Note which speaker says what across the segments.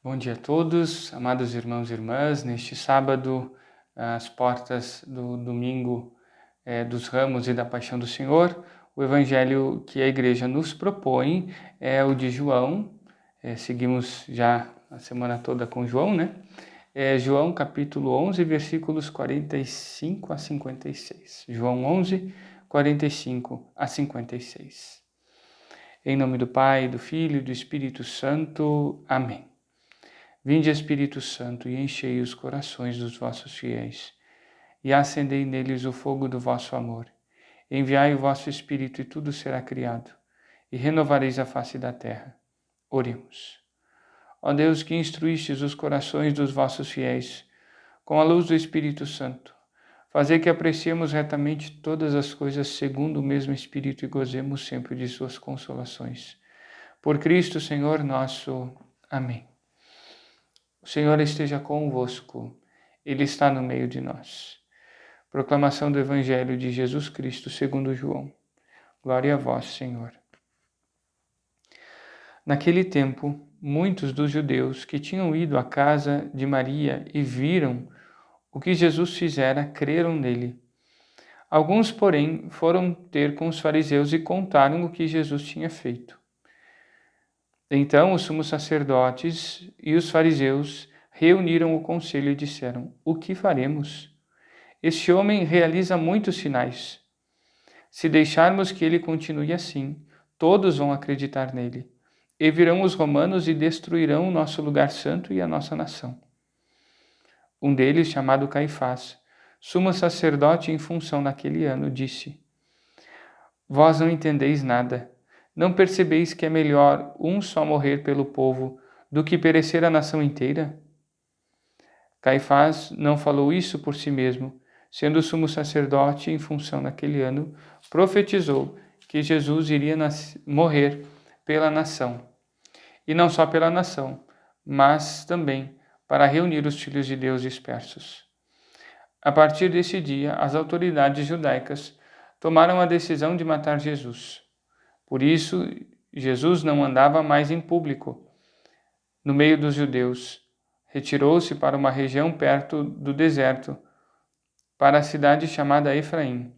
Speaker 1: Bom dia a todos, amados irmãos e irmãs. Neste sábado, às portas do domingo dos Ramos e da Paixão do Senhor, o evangelho que a igreja nos propõe é o de João. Seguimos já a semana toda com João, né? João capítulo 11, versículos 45 a 56. João 11, 45 a 56. Em nome do Pai, do Filho e do Espírito Santo. Amém. Vinde, Espírito Santo, e enchei os corações dos vossos fiéis, e acendei neles o fogo do vosso amor. Enviai o vosso Espírito, e tudo será criado, e renovareis a face da terra. Oremos. Ó Deus, que instruístes os corações dos vossos fiéis, com a luz do Espírito Santo, fazei que apreciemos retamente todas as coisas segundo o mesmo Espírito e gozemos sempre de suas consolações. Por Cristo, Senhor nosso. Amém. O Senhor esteja convosco, Ele está no meio de nós. Proclamação do Evangelho de Jesus Cristo segundo João. Glória a vós, Senhor. Naquele tempo, muitos dos judeus que tinham ido à casa de Maria e viram o que Jesus fizera, creram nele. Alguns, porém, foram ter com os fariseus e contaram o que Jesus tinha feito. Então os sumos sacerdotes e os fariseus reuniram o conselho e disseram: O que faremos? Este homem realiza muitos sinais. Se deixarmos que ele continue assim, todos vão acreditar nele. E virão os romanos e destruirão o nosso lugar santo e a nossa nação. Um deles, chamado Caifás, sumo sacerdote em função naquele ano, disse: Vós não entendeis nada. Não percebeis que é melhor um só morrer pelo povo do que perecer a nação inteira? Caifás não falou isso por si mesmo, sendo sumo sacerdote em função naquele ano, profetizou que Jesus iria morrer pela nação. E não só pela nação, mas também para reunir os filhos de Deus dispersos. A partir desse dia, as autoridades judaicas tomaram a decisão de matar Jesus. Por isso, Jesus não andava mais em público, no meio dos judeus. Retirou-se para uma região perto do deserto, para a cidade chamada Efraim.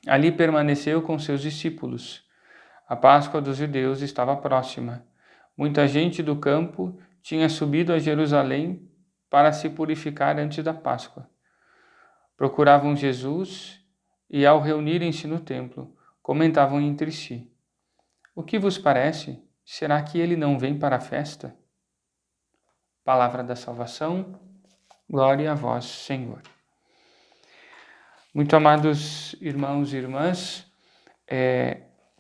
Speaker 1: Ali permaneceu com seus discípulos. A Páscoa dos judeus estava próxima. Muita gente do campo tinha subido a Jerusalém para se purificar antes da Páscoa. Procuravam Jesus e, ao reunirem-se no templo, comentavam entre si: O que vos parece? Será que ele não vem para a festa? Palavra da salvação, glória a vós, Senhor. Muito amados irmãos e irmãs,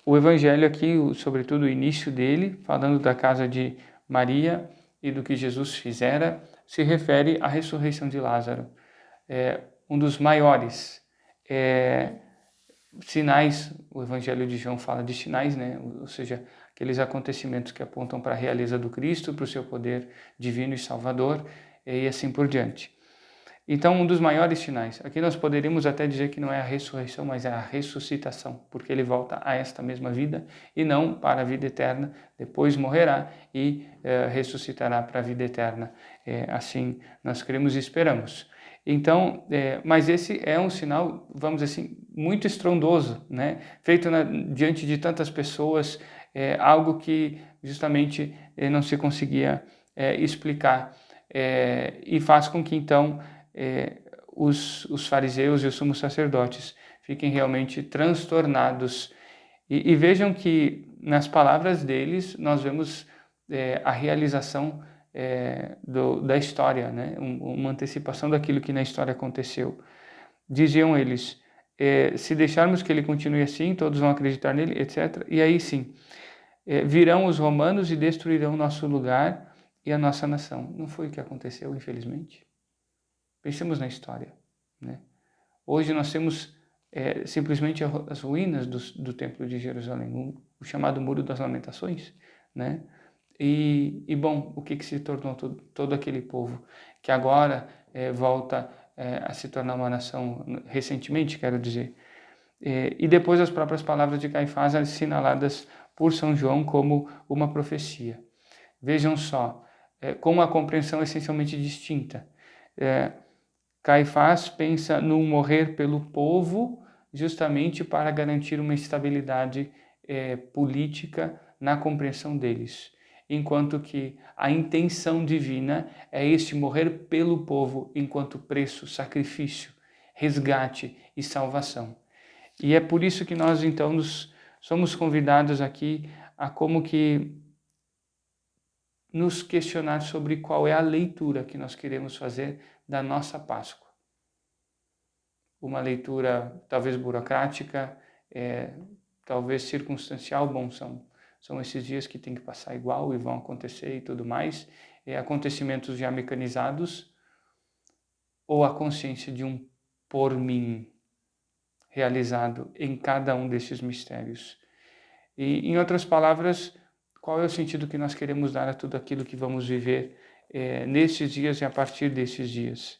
Speaker 1: o Evangelho aqui, sobretudo o início dele, falando da casa de Maria e do que Jesus fizera, se refere à ressurreição de Lázaro. Um dos maiores sinais, o Evangelho de João fala de sinais, né? Ou seja, aqueles acontecimentos que apontam para a realeza do Cristo, para o seu poder divino e salvador, e assim por diante. Então, um dos maiores sinais, aqui nós poderíamos até dizer que não é a ressurreição, mas é a ressuscitação, porque ele volta a esta mesma vida e não para a vida eterna, depois morrerá e ressuscitará para a vida eterna. Assim nós cremos e esperamos. Então, mas esse é um sinal, vamos dizer assim, muito estrondoso, né? Feito diante de tantas pessoas, algo que justamente não se conseguia explicar, e faz com que então os fariseus e os sumos sacerdotes fiquem realmente transtornados. E vejam que nas palavras deles nós vemos a realização da história, né? Uma antecipação daquilo que na história aconteceu. Diziam eles: se deixarmos que ele continue assim, todos vão acreditar nele, etc. E aí sim, virão os romanos e destruirão nosso lugar e a nossa nação. Não foi o que aconteceu, infelizmente? Pensemos na história, né? Hoje nós temos simplesmente as ruínas do Templo de Jerusalém, o chamado Muro das Lamentações, né? E bom, o que se tornou todo aquele povo que agora volta a se tornar uma nação, recentemente, quero dizer. E depois as próprias palavras de Caifás assinaladas por São João como uma profecia. Vejam só, com uma compreensão essencialmente distinta. Caifás pensa no morrer pelo povo justamente para garantir uma estabilidade política na compreensão deles, enquanto que a intenção divina é este morrer pelo povo enquanto preço, sacrifício, resgate e salvação. E é por isso que nós então somos convidados aqui a como que nos questionar sobre qual é a leitura que nós queremos fazer da nossa Páscoa. Uma leitura talvez burocrática, talvez circunstancial, bom, são esses dias que tem que passar igual e vão acontecer e tudo mais, acontecimentos já mecanizados, ou a consciência de um por mim realizado em cada um desses mistérios. E, em outras palavras, qual é o sentido que nós queremos dar a tudo aquilo que vamos viver nesses dias e a partir desses dias?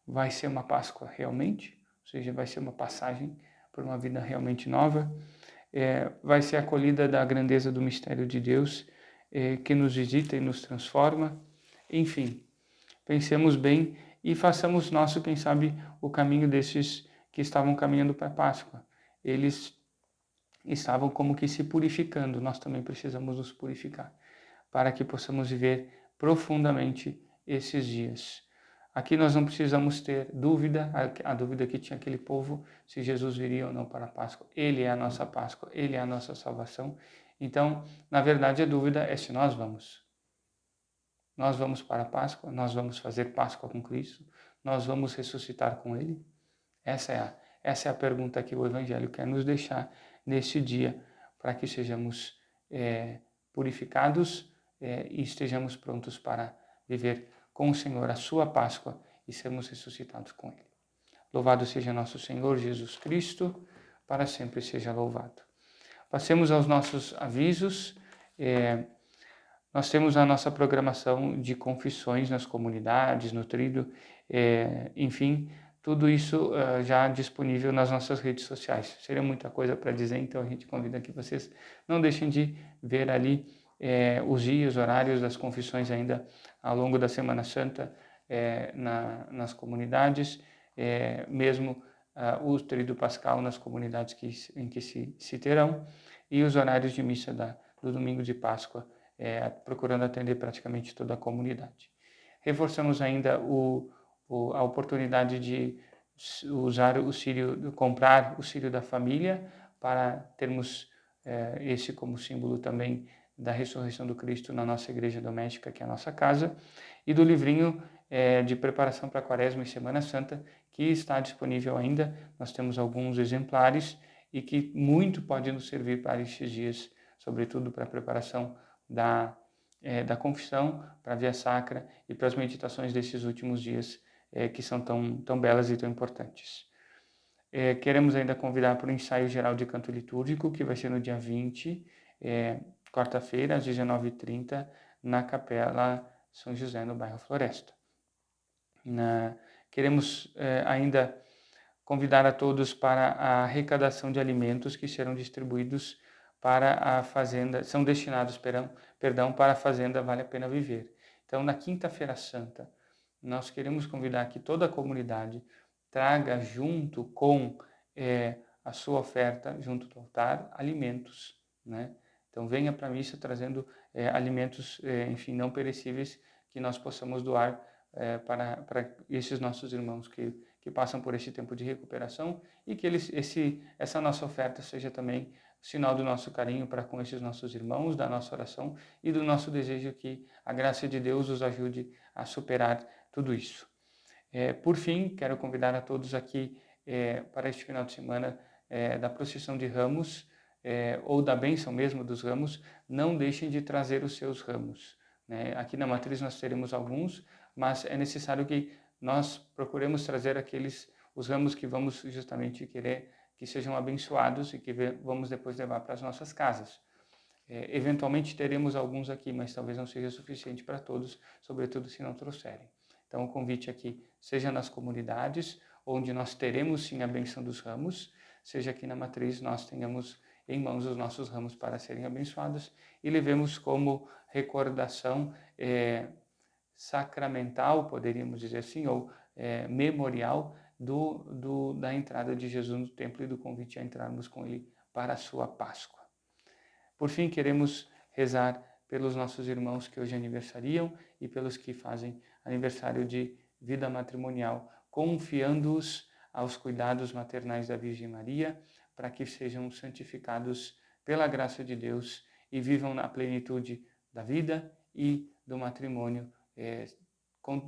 Speaker 1: Vai ser uma Páscoa realmente? Ou seja, vai ser uma passagem por uma vida realmente nova? Vai ser a acolhida da grandeza do mistério de Deus que nos visita e nos transforma? Enfim, pensemos bem e façamos nosso, quem sabe, o caminho desses que estavam caminhando para a Páscoa. Eles estavam como que se purificando, nós também precisamos nos purificar, para que possamos viver profundamente esses dias. Aqui nós não precisamos ter dúvida, a dúvida que tinha aquele povo, se Jesus viria ou não para a Páscoa. Ele é a nossa Páscoa, Ele é a nossa salvação. Então, na verdade, a dúvida é se nós vamos. Nós vamos para a Páscoa, nós vamos fazer Páscoa com Cristo, nós vamos ressuscitar com Ele. Essa é a pergunta que o Evangelho quer nos deixar nesse dia, para que sejamos purificados e estejamos prontos para viver com o Senhor a sua Páscoa e sermos ressuscitados com Ele. Louvado seja nosso Senhor Jesus Cristo, para sempre seja louvado. Passemos aos nossos avisos. Nós temos a nossa programação de confissões nas comunidades, no tríduo, enfim, tudo isso já disponível nas nossas redes sociais. Seria muita coisa para dizer, então a gente convida que vocês não deixem de ver ali os dias, horários das confissões ainda ao longo da Semana Santa nas comunidades, mesmo o tríduo pascal nas comunidades em que se terão, e os horários de missa do domingo de Páscoa, procurando atender praticamente toda a comunidade. Reforçamos ainda a oportunidade de usar comprar o círio da família, para termos esse como símbolo também da ressurreição do Cristo na nossa igreja doméstica, que é a nossa casa, e do livrinho de preparação para a Quaresma e Semana Santa, que está disponível ainda. Nós temos alguns exemplares e que muito pode nos servir para estes dias, sobretudo para a preparação da confissão, para a Via Sacra e para as meditações desses últimos dias, que são tão belas e tão importantes. Queremos ainda convidar para o ensaio geral de canto litúrgico, que vai ser no dia 20, quarta-feira, às 19h30, na Capela São José, no bairro Floresta. Queremos ainda convidar a todos para a arrecadação de alimentos que serão distribuídos para a Fazenda, são destinados, para a Fazenda Vale a Pena Viver. Então, na Quinta-feira Santa, nós queremos convidar que toda a comunidade traga junto com a sua oferta, junto do altar, alimentos, né? Então, venha para a missa trazendo alimentos, enfim, não perecíveis, que nós possamos doar para esses nossos irmãos que passam por esse tempo de recuperação, e que essa nossa oferta seja também sinal do nosso carinho para com esses nossos irmãos, da nossa oração e do nosso desejo que a graça de Deus os ajude a superar tudo isso. Por fim, quero convidar a todos aqui para este final de semana da procissão de ramos, ou da bênção mesmo dos ramos. Não deixem de trazer os seus ramos, né? Aqui na Matriz nós teremos alguns, mas é necessário que nós procuremos trazer os ramos que vamos justamente querer que sejam abençoados e que vamos depois levar para as nossas casas. Eventualmente teremos alguns aqui, mas talvez não seja suficiente para todos, sobretudo se não trouxerem. Então o convite aqui, seja nas comunidades, onde nós teremos sim a bênção dos ramos, seja aqui na Matriz nós tenhamos em mãos os nossos ramos para serem abençoados e levemos como recordação sacramental, poderíamos dizer assim, ou memorial da entrada de Jesus no templo e do convite a entrarmos com ele para a sua Páscoa. Por fim, queremos rezar pelos nossos irmãos que hoje aniversariam e pelos que fazem aniversário de vida matrimonial, confiando-os aos cuidados maternais da Virgem Maria, para que sejam santificados pela graça de Deus e vivam na plenitude da vida e do matrimônio,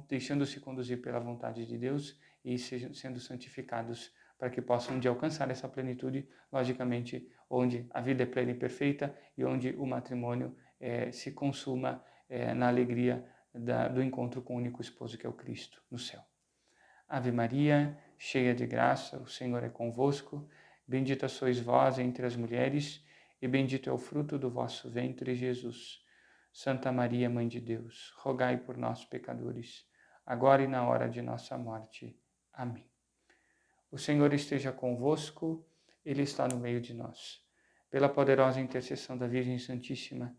Speaker 1: deixando-se conduzir pela vontade de Deus e sendo santificados para que possam um dia alcançar essa plenitude, logicamente, onde a vida é plena e perfeita e onde o matrimônio se consuma na alegria do encontro com o único esposo que é o Cristo no céu. Ave Maria, cheia de graça, o Senhor é convosco, bendita sois vós entre as mulheres e bendito é o fruto do vosso ventre, Jesus. Santa Maria, Mãe de Deus, rogai por nós, pecadores, agora e na hora de nossa morte. Amém. O Senhor esteja convosco, Ele está no meio de nós. Pela poderosa intercessão da Virgem Santíssima,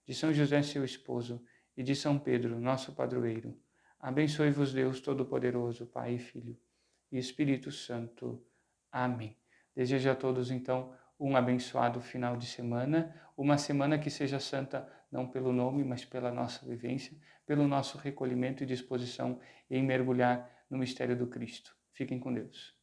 Speaker 1: de São José, seu esposo, e de São Pedro, nosso padroeiro, abençoe-vos Deus Todo-Poderoso, Pai e Filho e Espírito Santo. Amém. Desejo a todos, então, um abençoado final de semana, uma semana que seja santa não pelo nome, mas pela nossa vivência, pelo nosso recolhimento e disposição em mergulhar no mistério do Cristo. Fiquem com Deus.